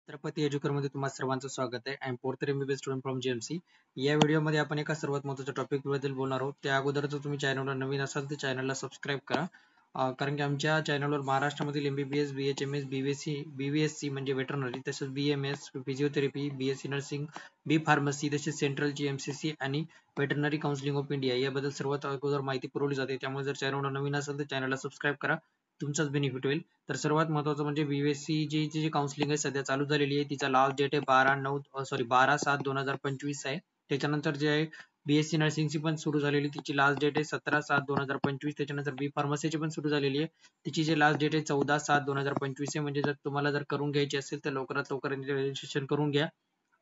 छत्रपती एज्युकेशनमध्ये तुम्हा सर्वांचं स्वागत आहे. I am fourth year MBBS student from JMC. या व्हिडिओमध्ये आपण एका सर्वात महत्त्वाच्या टॉपिक बद्दल बोलणार आहोत. त्या अगोदर जर तुम्ही चॅनलवर नवीन असाल तर चॅनलला सबस्क्राईब करा. कारण की आमच्या चॅनलवर महाराष्ट्रामधील MBBS, BHMS, BVSC म्हणजे वेटरनरी, तसेच BMS, फिजिओथेरपी, BSc नर्सिंग, बी फार्मसी, तसेच सेंट्रलची MCC आणि वेटरनरी काउन्सिलिंग ऑफ इंडिया याबद्दल सर्वात अगोदर माहिती पुरवली जाते. त्यामुळे जर चॅनलवर नवीन असेल तर चॅनलला सबस्क्राईब करा, तुमचाच बेनिफिट होईल. तर सर्वात महत्त्वाचं म्हणजे BVSC जी काउन्सिलिंग आहे सध्या चालू झालेली आहे, तिचा लास्ट डेट आहे 12/7/2025 आहे. त्याच्यानंतर जे आहे BSc नर्सिंगची पण सुरू झालेली, तिची लास्ट डेट आहे 17/7/2025. त्याच्यानंतर बी फार्मसीची पण सुरू झालेली आहे, तिची जे लास्ट डेट आहे 14/7/2025 आहे. म्हणजे जर तुम्हाला करून घ्यायची असेल तर लवकरात लवकर रजिस्ट्रेशन करून घ्या,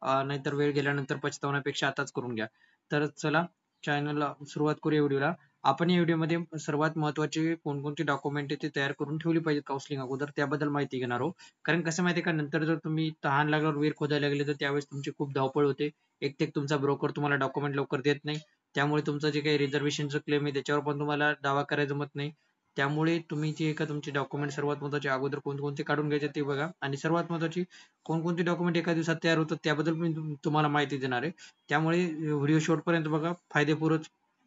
नाहीतर वेळ गेल्यानंतर पछतावण्यापेक्षा आताच करून घ्या. तर चला चॅनलला सुरुवात करूया व्हिडिओला. आपण या व्हिडिओमध्ये सर्वात महत्त्वाचे कोणकोणते डॉक्युमेंट ते तयार करून ठेवली पाहिजेत काउन्सिलिंग अगोदर, त्याबद्दल माहिती घेणार आहोत. कारण कसं माहिती आहे का, नंतर जर तुम्ही तहान लागल्यावर विहीर खोदायला लागले तर त्यावेळेस तुमची खूप धावपळ होते. एक ते तुमचा ब्रोकर तुम्हाला डॉक्युमेंट लवकर देत नाही, त्यामुळे तुमचं जे काही रिझर्वेशनचं क्लेम आहे त्याच्यावर पण तुम्हाला दावा करायला जमत नाही. त्यामुळे तुम्ही जे का तुमचे डॉक्युमेंट सर्वात महत्त्वाचे अगोदर कोणकोणते काढून घ्यायचे ते बघा. आणि सर्वात महत्त्वाची कोणकोणते डॉक्युमेंट एका दिवसात तयार होतात त्याबद्दल मी तुम्हाला माहिती देणार आहे. त्यामुळे व्हिडिओ शेवटपर्यंत बघा,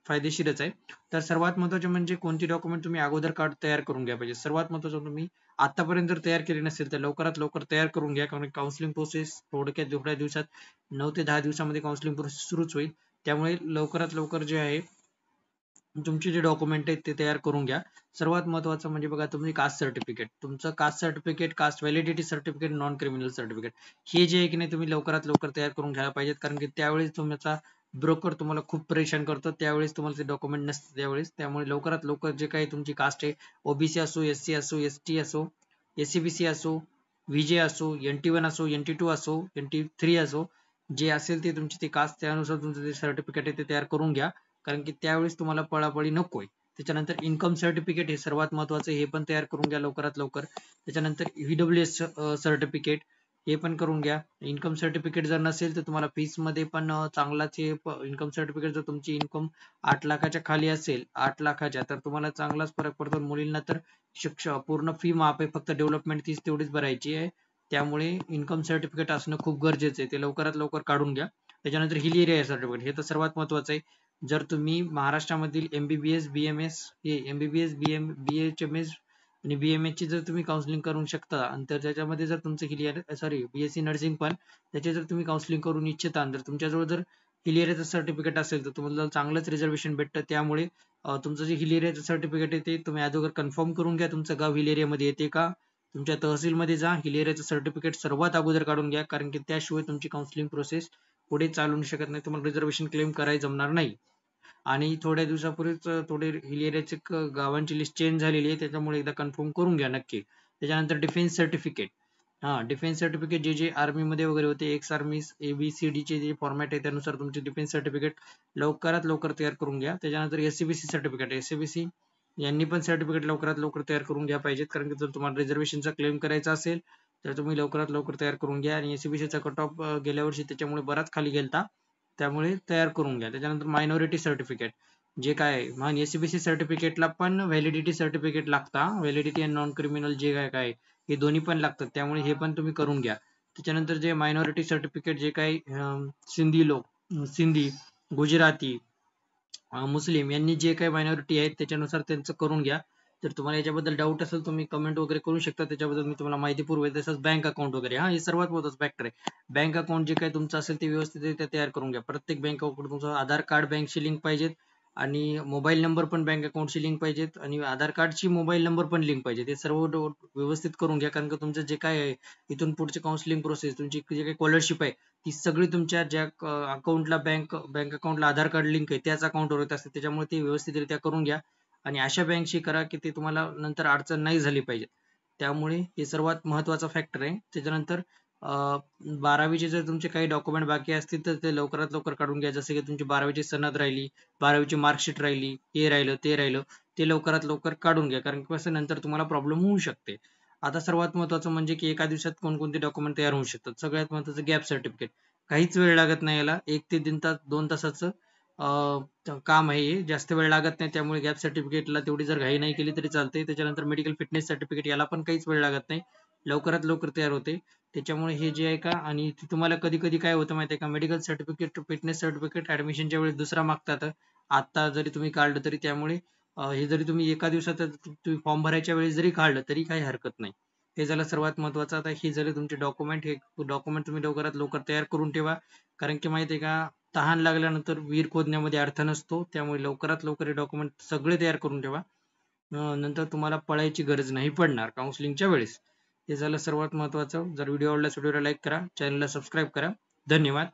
फायदेशीरच आहे. तर सर्वात महत्त्वाचे म्हणजे कोणती डॉक्युमेंट तुम्ही अगोदर तयार करून घ्या पाहिजे. सर्वात महत्त्वाचं, तुम्ही आतापर्यंत जर तयार केले नसेल तर लवकरात लवकर तयार करून घ्या. कारण काउन्सिलिंग प्रोसेस थोड्या दिवसात 9 ते 10 दिवसामध्ये काउन्सिलिंग प्रोसेस सुरूच होईल. त्यामुळे लवकरात लवकर जे आहे तुमचे जे डॉक्युमेंट आहेत ते तयार करून घ्या. सर्वात महत्त्वाचं म्हणजे बघा, तुम्ही कास्ट सर्टिफिकेट, तुमचं caste certificate, caste validity certificate, non criminal certificate, हे जे आहे की नाही तुम्ही लवकरात लवकर तयार करून घ्यायला पाहिजेत. कारण की त्यावेळेस तुमचा ब्रोकर तुम्हाला खूप परेशान करतो, त्यावेळेस तुम्हाला ते डॉक्युमेंट नसते त्यावेळेस. त्यामुळे लवकरात लवकर जे काही तुमची कास्ट आहे, OBC असो, SC असो, ST असो, SCBC असो, VJ असो, NT1 असो, NT2 असो, NT3 असो, जे असेल ते तुमची ती कास्ट, त्यानुसार तुमचं जे सर्टिफिकेट आहे ते तयार करून घ्या. कारण की त्यावेळेस तुम्हाला पळापळी नकोय. त्याच्यानंतर इन्कम सर्टिफिकेट हे सर्वात महत्त्वाचं, हे पण तयार करून घ्या लवकरात लवकर. त्याच्यानंतर EWS सर्टिफिकेट हे पण करून घ्या. इन्कम सर्टिफिकेट जर नसेल तर तुम्हाला फीस मध्ये पण चांगलाच इन्कम सर्टिफिकेट, जर तुमची इन्कम 8 लाखाच्या खाली असेल, 8 लाखाच्या, तर तुम्हाला चांगलाच फरक पडतो. मुलींना तर पूर्ण फी माफ आहे, फक्त डेव्हलपमेंट फीस तेवढीच भरायची आहे. त्यामुळे इन्कम सर्टिफिकेट असणं खूप गरजेचं आहे, ते लवकरात लवकर काढून घ्या. त्याच्यानंतर हिल एरिया सर्टिफिकेट, हे तर सर्वात महत्त्वाचं आहे. जर तुम्ही महाराष्ट्रामधील MBBS, BMS, MBBS, BHMS आणि BMS ची जर तुम्ही काउन्सिलिंग करू शकता, आणि तर त्याच्यामध्ये जर तुमचं BSc नर्सिंग पण त्याचे जर तुम्ही काउन्सिलिंग करून इच्छिता, तर तुमच्याजवळ जर हिल सर्टिफिकेट असेल तर तुम्हाला चांगलंच रिझर्वेशन भेटतं. त्यामुळे तुमचं जे हिल सर्टिफिकेट आहे ते तुम्ही अगोदर कन्फर्म करून घ्या, तुमचं गाव हिल एरियामध्ये येते का. तुमच्या तहसीलमध्ये जा, हिल सर्टिफिकेट सर्वात अगोदर काढून घ्या. कारण की त्याशिवाय तुमची काउन्सिलिंग प्रोसेस पुढे चालू शकत नाही, तुम्हाला रिझर्वेशन क्लेम करायला जमणार नाही. आणि थोड्या दिवसापूर्वीच थोडे हिल एरियाचे गावांची लिस्ट चेंज झालेली आहे, त्याच्यामुळे एकदा कन्फर्म करून घ्या नक्की. त्याच्यानंतर डिफेन्स सर्टिफिकेट, डिफेन्स सर्टिफिकेट जे आर्मी मध्ये वगैरे होते, एक्स आर्मी, ABCD चे जे फॉर्मॅट आहे त्यानुसार तुमचे डिफेन्स सर्टिफिकेट लवकरात लवकर तयार करून घ्या. त्याच्यानंतर SCBC सर्टिफिकेट, SCBC यांनी पण सर्टिफिकेट लवकरात लवकर तयार करून घ्या पाहिजेत. कारण की जर तुम्हाला रिझर्वेशनचा क्लेम करायचा असेल तर तुम्ही लवकरात लवकर तयार करून घ्या. आणि SCBCचा कट ऑफ गेल्या वर्षी त्याच्यामुळे बराच खाली गेलता, त्यामुळे तयार करून घ्या. त्याच्यानंतर मायनॉरिटी सर्टिफिकेट, जे काय आहे SCBC सर्टिफिकेटला पण व्हॅलिडिटी सर्टिफिकेट लागतं, व्हॅलिडिटी आणि नॉन क्रिमिनल जे काय हे दोन्ही पण लागतात, त्यामुळे हे पण तुम्ही करून घ्या. त्याच्यानंतर जे मायनॉरिटी सर्टिफिकेट, जे काही सिंधी, गुजराती, मुस्लिम यांनी जे काही मायनॉरिटी आहेत त्याच्यानुसार त्यांचं करून घ्या. जर तुम्हाला याच्याबद्दल डाऊट असेल तुम्ही कमेंट वगैरे करू शकता, त्याच्याबद्दल मी तुम्हाला माहिती पुरवेल. तसंच बँक अकाउंट वगैरे, हे सर्वात महत्त्वाचं फॅक्टर आहे. बँक अकाउंट जे काही तुमचं असेल ते व्यवस्थितरित्या तयार करून घ्या. प्रत्येक बँक अकाउंट तुमचं आधार कार्ड बँकशी लिंक पाहिजेत, आणि मोबाईल नंबर पण बँक अकाउंटशी लिंक पाहिजेत, आणि आधार कार्डची मोबाईल नंबर पण लिंक पाहिजे. ते सर्व व्यवस्थित करून घ्या. कारण की तुमचं जे काय आहे इथून पुढची काउन्सिलिंग प्रोसेस, तुमची जे काही स्कॉलरशिप आहे ती सगळी तुमच्या ज्या अकाउंटला बँक अकाउंटला आधार कार्ड लिंक आहे त्याच अकाउंटवर येत असते. त्याच्यामुळे ते व्यवस्थितरित्या करून घ्या, आणि अशा बँकशी करा की ते तुम्हाला नंतर अडचण नाही झाली पाहिजे. त्यामुळे हे सर्वात महत्त्वाचा फॅक्टर आहे. त्याच्यानंतर 12वीचे जर तुमचे काही डॉक्युमेंट बाकी असतील तर ते लवकरात लवकर काढून घ्या. जसे की तुमची 12वीची सनद राहिली, 12वीची मार्कशीट राहिली, हे राहिलं ते राहिलं, ते लवकरात लवकर काढून घ्या. कारण कसं नंतर तुम्हाला प्रॉब्लेम होऊ शकते. आता सर्वात महत्त्वाचं म्हणजे की एका दिवसात कोणकोणते डॉक्युमेंट तयार होऊ शकतात. सगळ्यात महत्त्वाचं गॅप सर्टिफिकेट, काहीच वेळ लागत नाही याला, 1 ते 2 तासाचं काम आहे हे, जास्त वेळ लागत नाही. त्यामुळे गॅप सर्टिफिकेटला तेवढी जर घाई नाही केली तरी चालते. त्याच्यानंतर मेडिकल फिटनेस सर्टिफिकेट, याला पण काहीच वेळ लागत नाही, लवकरात लवकर तयार होते. त्याच्यामुळे हे जे आहे का, आणि तुम्हाला कधी कधी काय होतं माहिती आहे का, मेडिकल सर्टिफिकेट, फिटनेस सर्टिफिकेट ऍडमिशनच्या वेळेस दुसरा मागतात. आता जरी तुम्ही काढलं तरी त्यामुळे हे जरी तुम्ही एका दिवसात तुम्ही फॉर्म भरायच्या वेळेस जरी काढलं तरी काही हरकत नाही. हे झालं सर्वात महत्वाचं. आता हे झाले तुमचे डॉक्युमेंट. हे डॉक्युमेंट तुम्ही लवकरात लवकर तयार करून ठेवा, कारण की माहिती आहे का, तहान लागल्यानंतर विहीर खोदण्यामध्ये अर्थ नसतो. त्यामुळे लवकरात लवकर हे डॉक्युमेंट सगळे तयार करून ठेवा. नंतर तुम्हाला पळायची गरज नाही पडणार काउन्सिलिंगच्या वेळेस. हे झालं सर्वात महत्वाचं. जर व्हिडिओ आवडल्यास व्हिडिओला लाईक करा, चॅनलला सबस्क्राईब करा. धन्यवाद.